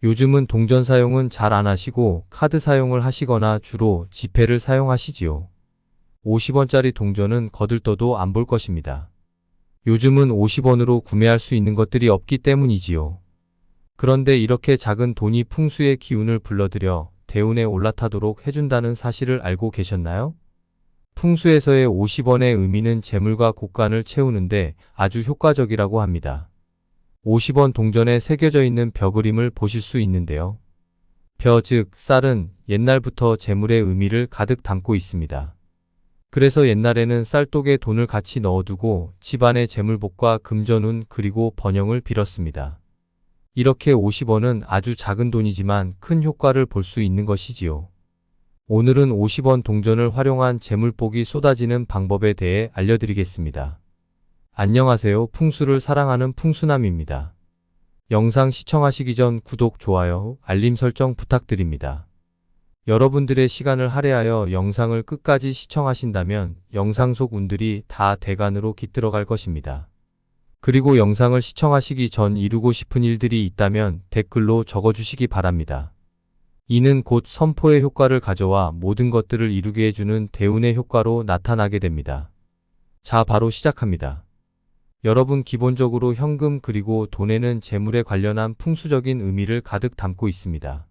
요즘은 동전 사용은 잘 안 하시고 카드 사용을 하시거나 주로 지폐를 사용하시지요. 50원짜리 동전은 거들떠도 안 볼 것입니다. 요즘은 50원으로 구매할 수 있는 것들이 없기 때문이지요. 그런데 이렇게 작은 돈이 풍수의 기운을 불러들여 대운에 올라타도록 해준다는 사실을 알고 계셨나요? 풍수에서의 50원의 의미는 재물과 곳간을 채우는데 아주 효과적이라고 합니다. 50원 동전에 새겨져 있는 벼 그림을 보실 수 있는데요. 벼 즉 쌀은 옛날부터 재물의 의미를 가득 담고 있습니다. 그래서 옛날에는 쌀독에 돈을 같이 넣어두고 집안의 재물복과 금전운 그리고 번영을 빌었습니다. 이렇게 50원은 아주 작은 돈이지만 큰 효과를 볼 수 있는 것이지요. 오늘은 50원 동전을 활용한 재물복이 쏟아지는 방법에 대해 알려드리겠습니다. 안녕하세요. 풍수를 사랑하는 풍수남입니다. 영상 시청하시기 전 구독, 좋아요, 알림 설정 부탁드립니다. 여러분들의 시간을 할애하여 영상을 끝까지 시청하신다면 영상 속 운들이 다 대간으로 깃들어 갈 것입니다. 그리고 영상을 시청하시기 전 이루고 싶은 일들이 있다면 댓글로 적어주시기 바랍니다. 이는 곧 선포의 효과를 가져와 모든 것들을 이루게 해주는 대운의 효과로 나타나게 됩니다. 자, 바로 시작합니다. 여러분, 기본적으로 현금 그리고 돈에는 재물에 관련한 풍수적인 의미를 가득 담고 있습니다.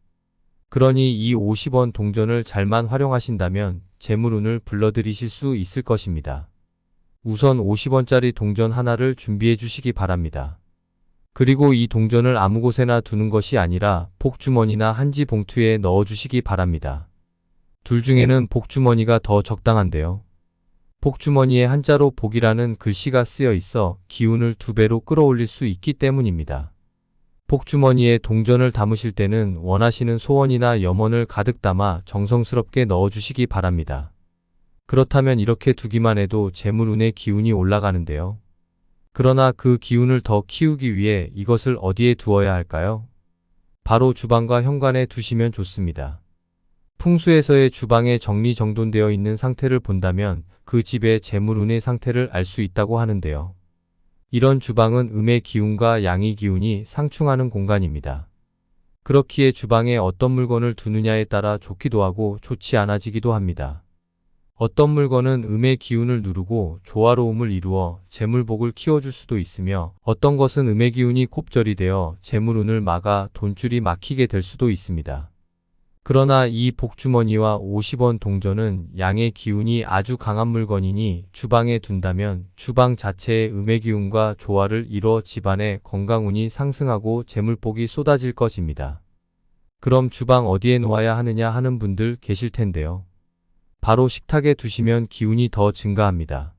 그러니 이 50원 동전을 잘만 활용하신다면 재물운을 불러들이실 수 있을 것입니다. 우선 50원짜리 동전 하나를 준비해 주시기 바랍니다. 그리고 이 동전을 아무 곳에나 두는 것이 아니라 복주머니나 한지 봉투에 넣어 주시기 바랍니다. 둘 중에는 복주머니가 더 적당한데요. 복주머니에 한자로 복이라는 글씨가 쓰여 있어 기운을 2배로 끌어올릴 수 있기 때문입니다. 복주머니에 동전을 담으실 때는 원하시는 소원이나 염원을 가득 담아 정성스럽게 넣어주시기 바랍니다. 그렇다면 이렇게 두기만 해도 재물운의 기운이 올라가는데요. 그러나 그 기운을 더 키우기 위해 이것을 어디에 두어야 할까요? 바로 주방과 현관에 두시면 좋습니다. 풍수에서의 주방에 정리정돈되어 있는 상태를 본다면 그 집의 재물운의 상태를 알 수 있다고 하는데요. 이런 주방은 음의 기운과 양의 기운이 상충하는 공간입니다. 그렇기에 주방에 어떤 물건을 두느냐에 따라 좋기도 하고 좋지 않아지기도 합니다. 어떤 물건은 음의 기운을 누르고 조화로움을 이루어 재물복을 키워줄 수도 있으며 어떤 것은 음의 기운이 곱절이 되어 재물운을 막아 돈줄이 막히게 될 수도 있습니다. 그러나 이 복주머니와 50원 동전은 양의 기운이 아주 강한 물건이니 주방에 둔다면 주방 자체의 음의 기운과 조화를 이뤄 집안의 건강운이 상승하고 재물복이 쏟아질 것입니다. 그럼 주방 어디에 놓아야 하느냐 하는 분들 계실 텐데요. 바로 식탁에 두시면 기운이 더 증가합니다.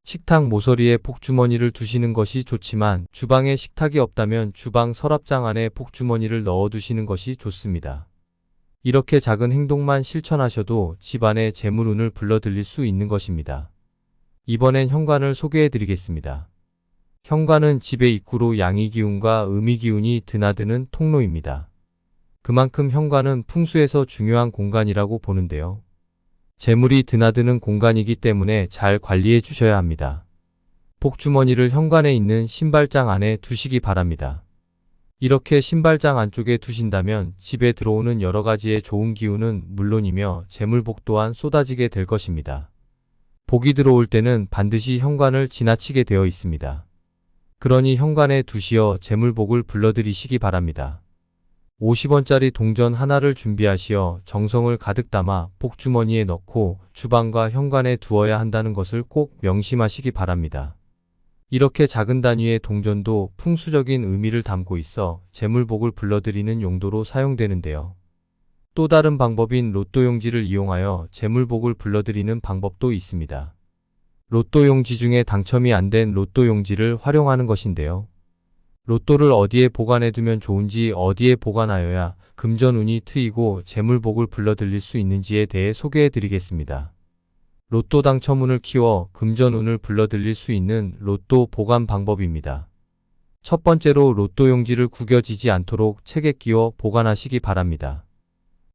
식탁 모서리에 복주머니를 두시는 것이 좋지만 주방에 식탁이 없다면 주방 서랍장 안에 복주머니를 넣어 두시는 것이 좋습니다. 이렇게 작은 행동만 실천하셔도 집안의 재물운을 불러들일 수 있는 것입니다. 이번엔 현관을 소개해 드리겠습니다. 현관은 집의 입구로 양의 기운과 음의 기운이 드나드는 통로입니다. 그만큼 현관은 풍수에서 중요한 공간이라고 보는데요. 재물이 드나드는 공간이기 때문에 잘 관리해 주셔야 합니다. 복주머니를 현관에 있는 신발장 안에 두시기 바랍니다. 이렇게 신발장 안쪽에 두신다면 집에 들어오는 여러 가지의 좋은 기운은 물론이며 재물복 또한 쏟아지게 될 것입니다. 복이 들어올 때는 반드시 현관을 지나치게 되어 있습니다. 그러니 현관에 두시어 재물복을 불러들이시기 바랍니다. 50원짜리 동전 하나를 준비하시어 정성을 가득 담아 복주머니에 넣고 주방과 현관에 두어야 한다는 것을 꼭 명심하시기 바랍니다. 이렇게 작은 단위의 동전도 풍수적인 의미를 담고 있어 재물복을 불러들이는 용도로 사용되는데요. 또 다른 방법인 로또 용지를 이용하여 재물복을 불러들이는 방법도 있습니다. 로또 용지 중에 당첨이 안 된 로또 용지를 활용하는 것인데요. 로또를 어디에 보관해두면 좋은지, 어디에 보관하여야 금전운이 트이고 재물복을 불러들일 수 있는지에 대해 소개해 드리겠습니다. 로또 당첨운을 키워 금전운을 불러들일 수 있는 로또 보관 방법입니다. 첫 번째로 로또 용지를 구겨지지 않도록 책에 끼워 보관하시기 바랍니다.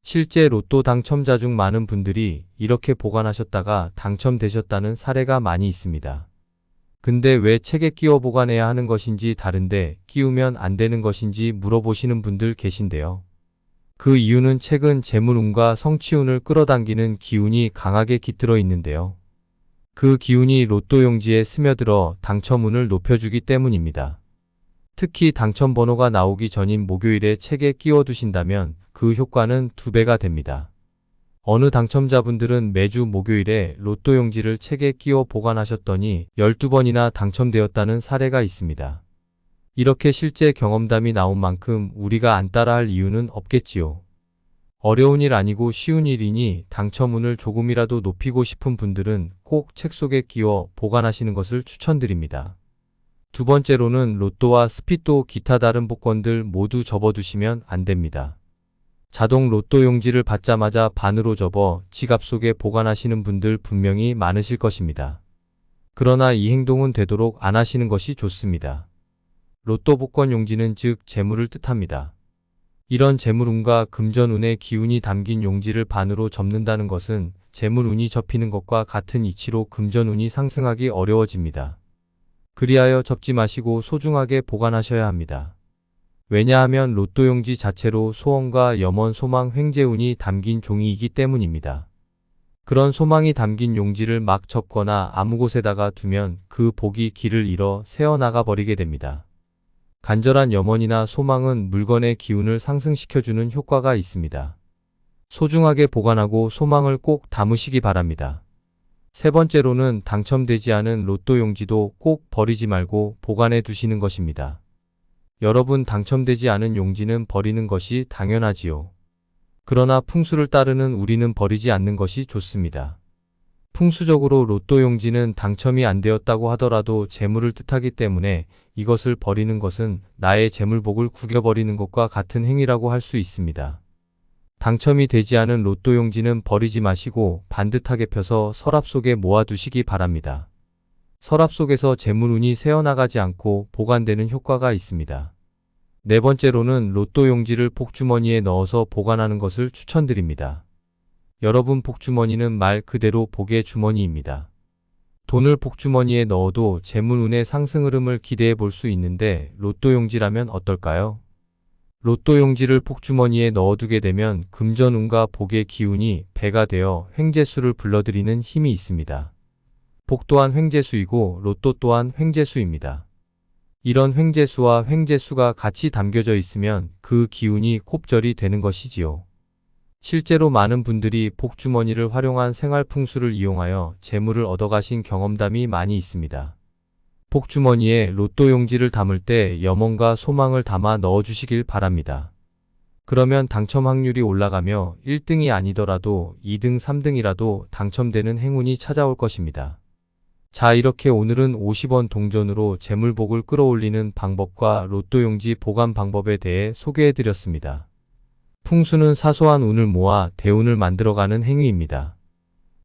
실제 로또 당첨자 중 많은 분들이 이렇게 보관하셨다가 당첨되셨다는 사례가 많이 있습니다. 근데 왜 책에 끼워 보관해야 하는 것인지 다른데 끼우면 안 되는 것인지 물어보시는 분들 계신데요. 그 이유는 책은 재물운과 성취운을 끌어당기는 기운이 강하게 깃들어 있는데요. 그 기운이 로또 용지에 스며들어 당첨운을 높여주기 때문입니다. 특히 당첨 번호가 나오기 전인 목요일에 책에 끼워 두신다면 그 효과는 2배가 됩니다. 어느 당첨자분들은 매주 목요일에 로또 용지를 책에 끼워 보관하셨더니 12번이나 당첨되었다는 사례가 있습니다. 이렇게 실제 경험담이 나온 만큼 우리가 안 따라할 이유는 없겠지요. 어려운 일 아니고 쉬운 일이니 당첨운을 조금이라도 높이고 싶은 분들은 꼭 책 속에 끼워 보관하시는 것을 추천드립니다. 두 번째로는 로또와 스피또 기타 다른 복권들 모두 접어두시면 안 됩니다. 자동 로또 용지를 받자마자 반으로 접어 지갑 속에 보관하시는 분들 분명히 많으실 것입니다. 그러나 이 행동은 되도록 안 하시는 것이 좋습니다. 로또 복권 용지는 즉 재물을 뜻합니다. 이런 재물운과 금전운의 기운이 담긴 용지를 반으로 접는다는 것은 재물운이 접히는 것과 같은 이치로 금전운이 상승하기 어려워집니다. 그리하여 접지 마시고 소중하게 보관하셔야 합니다. 왜냐하면 로또 용지 자체로 소원과 염원, 소망, 횡재운이 담긴 종이이기 때문입니다. 그런 소망이 담긴 용지를 막 접거나 아무 곳에다가 두면 그 복이 길을 잃어 새어나가 버리게 됩니다. 간절한 염원이나 소망은 물건의 기운을 상승시켜주는 효과가 있습니다. 소중하게 보관하고 소망을 꼭 담으시기 바랍니다. 세 번째로는 당첨되지 않은 로또 용지도 꼭 버리지 말고 보관해 두시는 것입니다. 여러분 당첨되지 않은 용지는 버리는 것이 당연하지요. 그러나 풍수를 따르는 우리는 버리지 않는 것이 좋습니다. 풍수적으로 로또 용지는 당첨이 안 되었다고 하더라도 재물을 뜻하기 때문에 이것을 버리는 것은 나의 재물복을 구겨버리는 것과 같은 행위라고 할 수 있습니다. 당첨이 되지 않은 로또 용지는 버리지 마시고 반듯하게 펴서 서랍 속에 모아두시기 바랍니다. 서랍 속에서 재물운이 새어나가지 않고 보관되는 효과가 있습니다. 네 번째로는 로또 용지를 복주머니에 넣어서 보관하는 것을 추천드립니다. 여러분 복주머니는 말 그대로 복의 주머니입니다. 돈을 복주머니에 넣어도 재물운의 상승 흐름을 기대해 볼 수 있는데 로또 용지라면 어떨까요? 로또 용지를 복주머니에 넣어두게 되면 금전운과 복의 기운이 배가 되어 횡재수를 불러들이는 힘이 있습니다. 복 또한 횡재수이고 로또 또한 횡재수입니다. 이런 횡재수와 횡재수가 같이 담겨져 있으면 그 기운이 곱절이 되는 것이지요. 실제로 많은 분들이 복주머니를 활용한 생활풍수를 이용하여 재물을 얻어가신 경험담이 많이 있습니다. 복주머니에 로또 용지를 담을 때 염원과 소망을 담아 넣어주시길 바랍니다. 그러면 당첨 확률이 올라가며 1등이 아니더라도 2등, 3등이라도 당첨되는 행운이 찾아올 것입니다. 자, 이렇게 오늘은 50원 동전으로 재물복을 끌어올리는 방법과 로또 용지 보관 방법에 대해 소개해드렸습니다. 풍수는 사소한 운을 모아 대운을 만들어가는 행위입니다.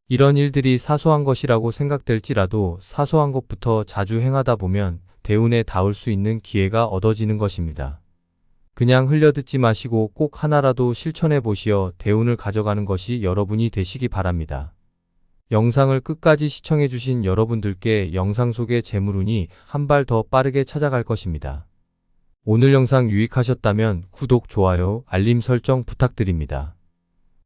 이런 일들이 사소한 것이라고 생각될지라도 사소한 것부터 자주 행하다 보면 대운에 닿을 수 있는 기회가 얻어지는 것입니다. 그냥 흘려듣지 마시고 꼭 하나라도 실천해 보시어 대운을 가져가는 것이 여러분이 되시기 바랍니다. 영상을 끝까지 시청해 주신 여러분들께 영상 속의 재물운이 한 발 더 빠르게 찾아갈 것입니다. 오늘 영상 유익하셨다면 구독, 좋아요, 알림 설정 부탁드립니다.